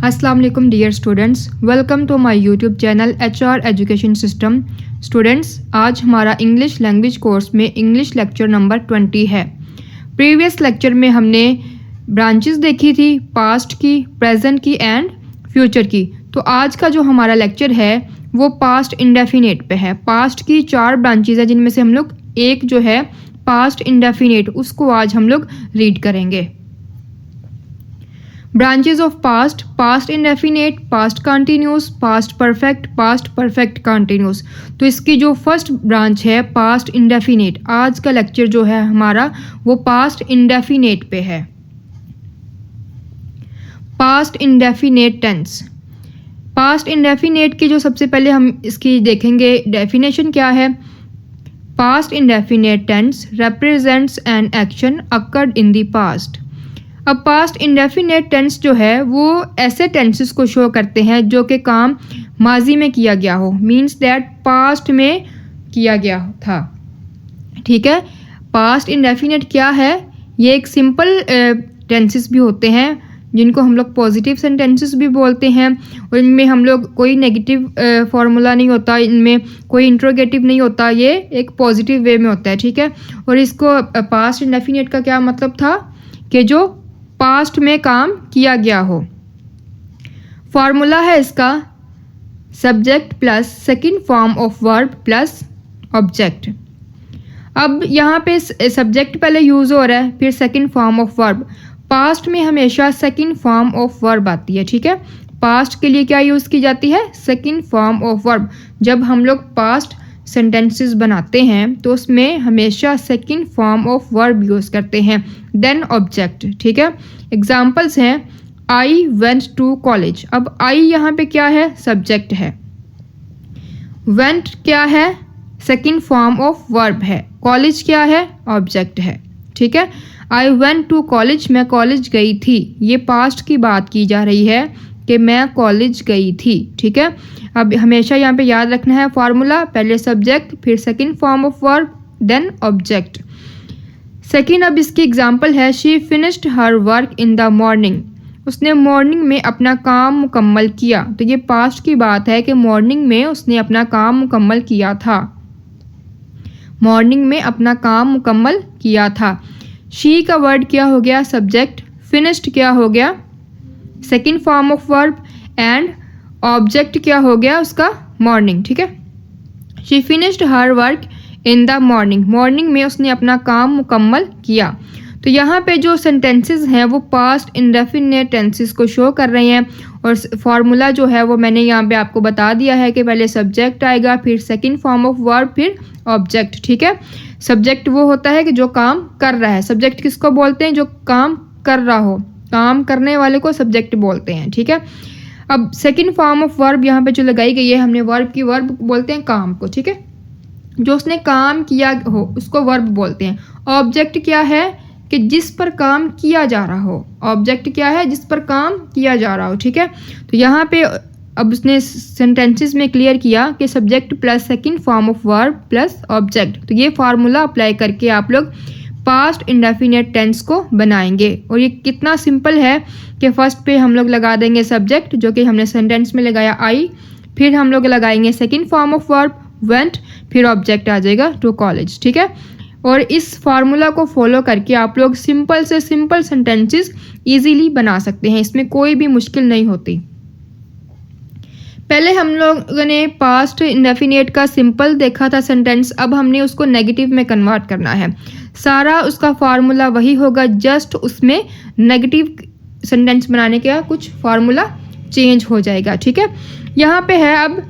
अस्सलाम वालेकुम dear students, welcome to my YouTube channel HR education system. Students, आज हमारा इंग्लिश लैंग्वेज कोर्स में इंग्लिश लेक्चर नंबर 20 है। प्रीवियस लेक्चर में हमने ब्रांचेस देखी थी, पास्ट की, प्रेजेंट की एंड फ्यूचर की। तो आज का जो हमारा लेक्चर है वो पास्ट इंडेफिनेट पे है। पास्ट की 4 ब्रांचेस है जिनमें से हम लोग एक जो है पास्ट इंडेफिनेट, उसको आज हम लोग रीड करेंगे। Branches of past: past indefinite, past continuous, past perfect continuous. तो इसकी जो फर्स्ट ब्रांच है पास्ट इंडेफिनेट, आज का लेक्चर जो है हमारा वो पास्ट इंडेफिनेट पे है। Past indefinite tense. Past indefinite की जो सबसे पहले हम इसकी देखेंगे डेफिनेशन क्या है। Past indefinite tense represents an action occurred in the past। अब पास्ट इंडेफिनेट टेंस जो है वो ऐसे टेंसेस को शो करते हैं जो कि काम माजी में किया गया हो, मीन्स दैट पास्ट में किया गया था। ठीक है, पास्ट इंडेफिनेट क्या है? ये एक सिंपल टेंसेस भी होते हैं जिनको हम लोग पॉजिटिव सेंटेंसेस भी बोलते हैं, और इनमें हम लोग कोई नेगेटिव फार्मूला नहीं होता, इनमें कोई इंट्रोगेटिव नहीं होता, ये एक पॉजिटिव वे में होता है। ठीक है, और इसको पास्ट इंडेफिनेट का क्या मतलब था कि जो पास्ट में काम किया गया हो। फॉर्मूला है इसका subject plus second form of verb plus object. अब यहाँ पे सब्जेक्ट पहले यूज़ हो रहा है, फिर second form of verb. Past में हमेशा सेकंड फॉर्म ऑफ वर्ब आती है। ठीक है, पास्ट के लिए क्या यूज़ की जाती है? Second form of verb. जब हम लोग पास्ट सेंटेंसेस बनाते हैं तो उसमें हमेशा second form of verb use करते हैं, देन ऑब्जेक्ट। ठीक है, एग्जाम्पल्स हैं आई वेंट टू कॉलेज। अब आई यहाँ पे क्या है? सब्जेक्ट है। वेंट क्या है? सेकंड फॉर्म ऑफ वर्ब है। कॉलेज क्या है? ऑब्जेक्ट है। ठीक है, आई वेंट टू कॉलेज, मैं कॉलेज गई थी। ये पास्ट की बात की जा रही है कि मैं कॉलेज गई थी। ठीक है, अब हमेशा यहाँ पे याद रखना है फार्मूला, पहले सब्जेक्ट फिर second form of verb then object. Second, अब इसकी एग्जांपल है she finished her work in the morning. उसने मॉर्निंग में अपना काम मुकम्मल किया। तो ये पास्ट की बात है कि मॉर्निंग में उसने अपना काम मुकम्मल किया था। मॉर्निंग में अपना काम मुकम्मल किया था। शी का वर्ड क्या हो गया? सब्जेक्ट। फिनिश्ड क्या हो गया? Second form of verb, and object क्या हो गया उसका? मॉर्निंग। ठीक है, she finished her work in the morning. Morning में उसने अपना काम मुकम्मल किया। तो यहाँ पे जो सेंटेंसेस हैं वो पास्ट इंडेफिनेट टेंसेस को शो कर रहे हैं, और फार्मूला जो है वो मैंने यहाँ पे आपको बता दिया है कि पहले सब्जेक्ट आएगा, फिर सेकंड फॉर्म ऑफ वर्ब, फिर ऑब्जेक्ट। ठीक है, सब्जेक्ट वो होता है कि जो काम कर रहा है। सब्जेक्ट किसको बोलते हैं? जो काम कर रहा हो, काम करने वाले को सब्जेक्ट बोलते हैं। ठीक है, अब सेकंड फॉर्म ऑफ वर्ब यहाँ पे जो लगाई गई है हमने वर्ब की, वर्ब बोलते हैं काम को। ठीक है, जो उसने काम किया हो उसको वर्ब बोलते हैं। ऑब्जेक्ट क्या है? कि जिस पर काम किया जा रहा हो। ऑब्जेक्ट क्या है? जिस पर काम किया जा रहा हो। ठीक है, तो यहाँ पे अब उसने सेंटेंसेस में क्लियर किया कि subject plus second form of verb plus object. तो ये फार्मूला अप्लाई करके आप लोग पास्ट इंडेफिनेट टेंस को बनाएंगे, और ये कितना सिंपल है कि फर्स्ट पे हम लोग लगा देंगे सब्जेक्ट जो कि हमने सेंटेंस में लगाया आई, फिर हम लोग लगाएंगे second form of verb went, फिर ऑब्जेक्ट आ जाएगा टू कॉलेज। ठीक है, और इस फार्मूला को फॉलो करके आप लोग सिंपल से सिंपल सेंटेंसेस इजीली बना सकते हैं, इसमें कोई भी मुश्किल नहीं होती। पहले हम लोगों ने पास्ट इंडेफिनेट का सिंपल देखा था सेंटेंस, अब हमने उसको नेगेटिव में कन्वर्ट करना है। सारा उसका फार्मूला वही होगा, जस्ट उसमें नेगेटिव सेंटेंस बनाने का कुछ फार्मूला चेंज हो जाएगा। ठीक है, यहाँ पे है अब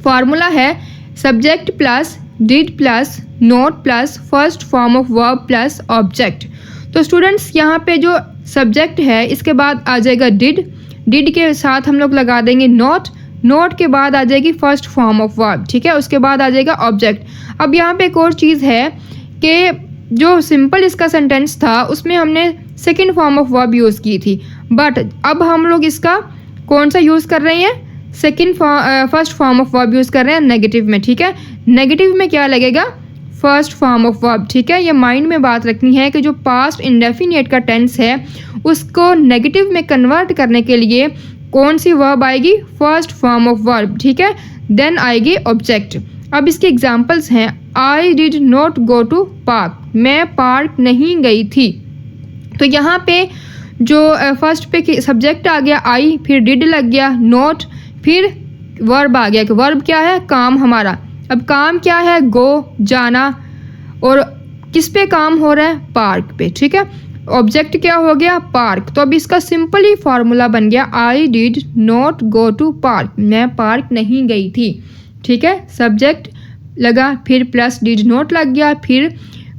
फार्मूला है subject plus did plus note plus first form of verb plus object. तो स्टूडेंट्स यहाँ पे जो सब्जेक्ट है इसके बाद आ जाएगा डिड, डिड के साथ हम लोग लगा देंगे नोट, नोट के बाद आ जाएगी फर्स्ट फॉर्म ऑफ वर्ब। ठीक है, उसके बाद आ जाएगा ऑब्जेक्ट। अब यहाँ पे एक और चीज़ है कि जो सिंपल इसका सेंटेंस था उसमें हमने second form of verb use की थी, बट अब हम लोग इसका कौन सा यूज़ कर रहे हैं? First form of verb use कर रहे हैं नेगेटिव में। ठीक है, नेगेटिव में क्या लगेगा? First form of verb. ठीक है, ये माइंड में बात रखनी है कि जो पास्ट इंडेफिनिट का टेंस है उसको नेगेटिव में कन्वर्ट करने के लिए कौन सी वर्ब आएगी, फर्स्ट फॉर्म ऑफ वर्ब। ठीक है, देन आएगी ऑब्जेक्ट। अब इसके एग्जांपल्स हैं, I did not go to park, मैं पार्क नहीं गई थी। तो यहाँ पे जो फर्स्ट पे सब्जेक्ट आ गया आई, फिर डिड लग गया, नॉट, फिर वर्ब आ गया कि वर्ब क्या है, काम हमारा। अब काम क्या है, गो, जाना, और किस पे काम हो रहा है, पार्क पे। ठीक है, ऑब्जेक्ट क्या हो गया, पार्क। तो अब इसका सिंपल ही फार्मूला बन गया, I did not go to park, मैं पार्क नहीं गई थी। ठीक है, सब्जेक्ट लगा, फिर प्लस डिड नॉट लग गया, फिर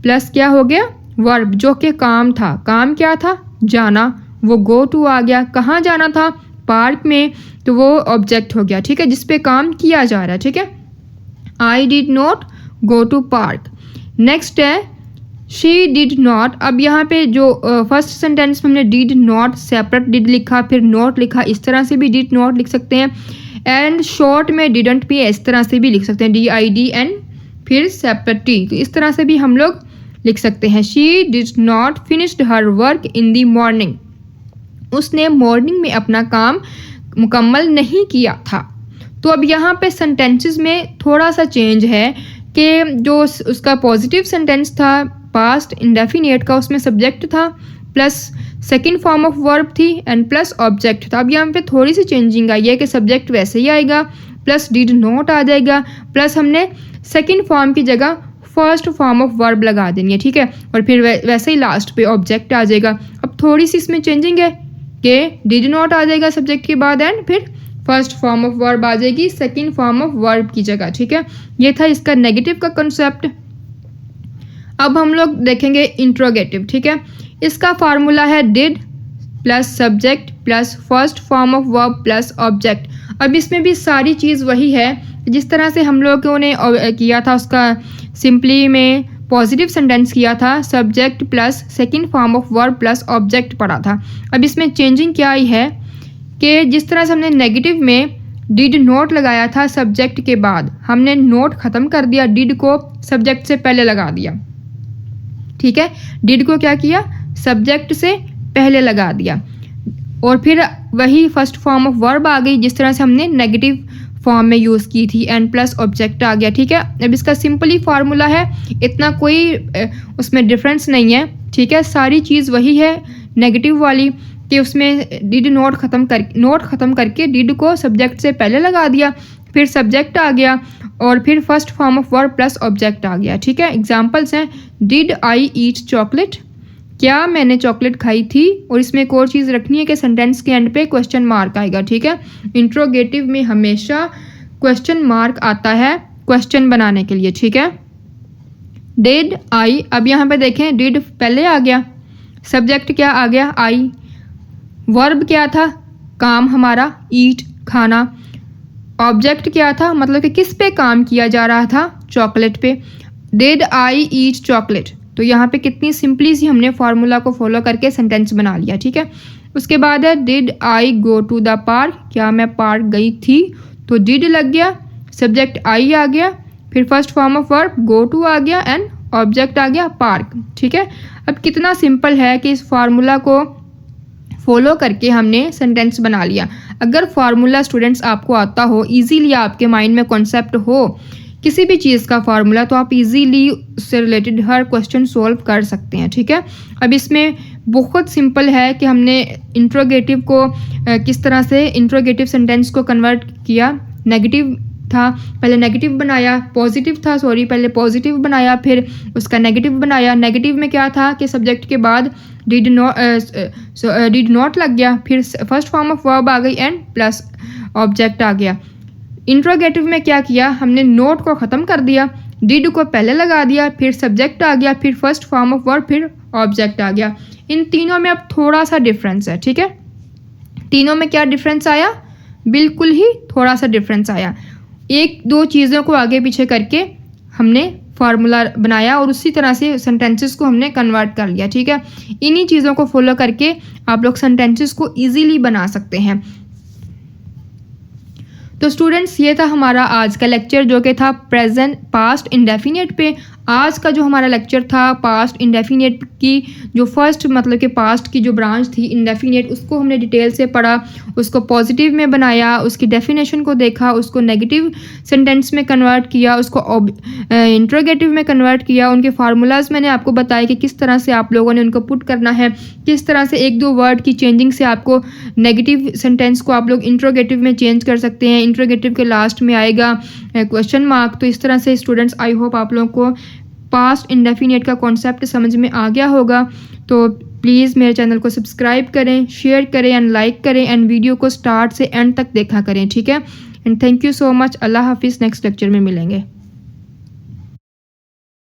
प्लस क्या हो गया, वर्ब जो कि काम था। काम क्या था, जाना, वो गो टू आ गया। कहाँ जाना था, पार्क में, तो वो ऑब्जेक्ट हो गया। ठीक है, जिस पे काम किया जा रहा है। ठीक है, I did not go to park. Next है शी डिड नॉट। अब यहाँ पे जो फर्स्ट सेंटेंस में हमने डिड नॉट सेपरेट डिड लिखा, फिर नॉट लिखा, इस तरह से भी डिड नॉट लिख सकते हैं। एंड शॉर्ट में डिडंट भी इस तरह से भी लिख सकते हैं, DIDN, फिर सेपरेट टी, तो इस तरह से भी हम लोग लिख सकते हैं। She did not finished her work in the morning, उसने मॉर्निंग में अपना काम मुकम्मल नहीं किया था। तो अब यहाँ पे सेंटेंसेस में थोड़ा सा चेंज है कि जो उसका पॉजिटिव सेंटेंस था पास्ट इंडेफिनिट का, उसमें सब्जेक्ट था plus second form of verb थी एंड प्लस ऑब्जेक्ट था। अब यहाँ पे थोड़ी सी चेंजिंग आई है कि सब्जेक्ट वैसे ही आएगा, प्लस डिड नॉट आ जाएगा, प्लस हमने सेकंड फॉर्म की जगह फर्स्ट फॉर्म ऑफ वर्ब लगा देनी है। ठीक है, और फिर वैसे ही लास्ट पे ऑब्जेक्ट आ जाएगा। अब थोड़ी सी इसमें चेंजिंग है कि डिड नॉट आ जाएगा सब्जेक्ट के बाद एंड फिर फर्स्ट फॉर्म ऑफ वर्ब आ जाएगी सेकंड फॉर्म ऑफ वर्ब की जगह। ठीक है, ये था इसका नेगेटिव का कंसेप्ट। अब हम लोग देखेंगे इंट्रोगेटिव। ठीक है, इसका फार्मूला है did plus subject plus first form of verb plus object. अब इसमें भी सारी चीज़ वही है जिस तरह से हम लोगों ने किया था, उसका सिंपली में पॉजिटिव सेंटेंस किया था, subject plus second form of verb plus object पढ़ा था। अब इसमें चेंजिंग क्या आई है कि जिस तरह से हमने नेगेटिव में डिड नोट लगाया था सब्जेक्ट के बाद, हमने नोट ख़त्म कर दिया, डिड को सब्जेक्ट से पहले लगा दिया। ठीक है, डिड को क्या किया, सब्जेक्ट से पहले लगा दिया, और फिर वही फर्स्ट फॉर्म ऑफ वर्ब आ गई जिस तरह से हमने नेगेटिव फॉर्म में यूज़ की थी, एंड प्लस ऑब्जेक्ट आ गया। ठीक है, अब इसका सिंपली फार्मूला है, इतना कोई उसमें डिफरेंस नहीं है। ठीक है, सारी चीज़ वही है नेगेटिव वाली कि उसमें डिड नोट ख़त्म करके डिड को सब्जेक्ट से पहले लगा दिया, फिर सब्जेक्ट आ गया, और फिर first form of verb plus object आ गया। ठीक है, एग्जांपल्स हैं, डिड आई ईट चॉकलेट, क्या मैंने चॉकलेट खाई थी, और इसमें एक और चीज़ रखनी है कि सेंटेंस के एंड पे क्वेश्चन मार्क आएगा। ठीक है, इंट्रोगेटिव में हमेशा क्वेश्चन मार्क आता है क्वेश्चन बनाने के लिए। ठीक है, डिड आई, अब यहाँ पे देखें डिड पहले आ गया, सब्जेक्ट क्या आ गया, आई, वर्ब क्या था, काम हमारा, ईट खाना, ऑब्जेक्ट क्या था, मतलब कि किस पे काम किया जा रहा था, चॉकलेट पे। डिड आई ईट चॉकलेट, तो यहाँ पे कितनी सिंपली सी हमने फार्मूला को फॉलो करके सेंटेंस बना लिया। ठीक है, उसके बाद है did I go to the park, क्या मैं पार्क गई थी, तो डिड लग गया, सब्जेक्ट आई आ गया, फिर first form of verb go to आ गया, एंड ऑब्जेक्ट आ गया पार्क। ठीक है, अब कितना सिंपल है कि इस फार्मूला को फॉलो करके हमने सेंटेंस बना लिया। अगर फार्मूला स्टूडेंट्स आपको आता हो, इजीली आपके माइंड में कॉन्सेप्ट हो किसी भी चीज़ का फार्मूला, तो आप इजीली उससे रिलेटेड हर क्वेश्चन सॉल्व कर सकते हैं। ठीक है, अब इसमें बहुत सिंपल है कि हमने इंट्रोगेटिव को किस तरह से इंट्रोगेटिव सेंटेंस को कन्वर्ट किया। नेगेटिव था, पहले नेगेटिव बनाया, पॉजिटिव था सॉरी, पहले पॉजिटिव बनाया, फिर उसका नेगेटिव बनाया। नेगेटिव में क्या था कि सब्जेक्ट के बाद डिड नॉट लग गया, फिर फर्स्ट फॉर्म ऑफ वर्ब आ गई, एंड प्लस ऑब्जेक्ट आ गया। इंट्रोगेटिव में क्या किया, हमने नोट को ख़त्म कर दिया, डिड को पहले लगा दिया, फिर सब्जेक्ट आ गया, फिर फर्स्ट फॉर्म ऑफ वर्ब, फिर ऑब्जेक्ट आ गया। इन तीनों में अब थोड़ा सा डिफरेंस है। ठीक है, तीनों में क्या डिफरेंस आया, बिल्कुल ही थोड़ा सा डिफरेंस आया। एक दो चीज़ों को आगे पीछे करके हमने फार्मूला बनाया और उसी तरह से सेंटेंसेस को हमने कन्वर्ट कर लिया। ठीक है, इन्हीं चीज़ों को फॉलो करके आप लोग सेंटेंसेस को ईजीली बना सकते हैं। तो स्टूडेंट्स, ये था हमारा आज का लेक्चर जो कि था प्रेजेंट पास्ट इंडेफिनिट पे। आज का जो हमारा लेक्चर था पास्ट इंडेफिनेट की जो फर्स्ट मतलब कि पास्ट की जो ब्रांच थी इंडेफिनेट, उसको हमने डिटेल से पढ़ा, उसको पॉजिटिव में बनाया, उसकी डेफिनेशन को देखा, उसको नेगेटिव सेंटेंस में कन्वर्ट किया, उसको इंट्रोगेटिव में कन्वर्ट किया। उनके फार्मूलाज मैंने आपको बताया कि किस तरह से आप लोगों ने उनको पुट करना है, किस तरह से एक दो वर्ड की चेंजिंग से आपको नेगेटिव सेंटेंस को आप लोग इंट्रोगेटिव में चेंज कर सकते हैं। इंट्रोगेटिव के लास्ट में आएगा क्वेश्चन मार्क। तो इस तरह से स्टूडेंट्स, आई होप आप लोगों को पास्ट इंडेफिनेट का कॉन्सेप्ट समझ में आ गया होगा। तो प्लीज़ मेरे चैनल को सब्सक्राइब करें, शेयर करें एंड लाइक करें एंड वीडियो को स्टार्ट से एंड तक देखा करें, ठीक है। And thank you so much. अल्लाह हाफिज़। नेक्स्ट लेक्चर में मिलेंगे।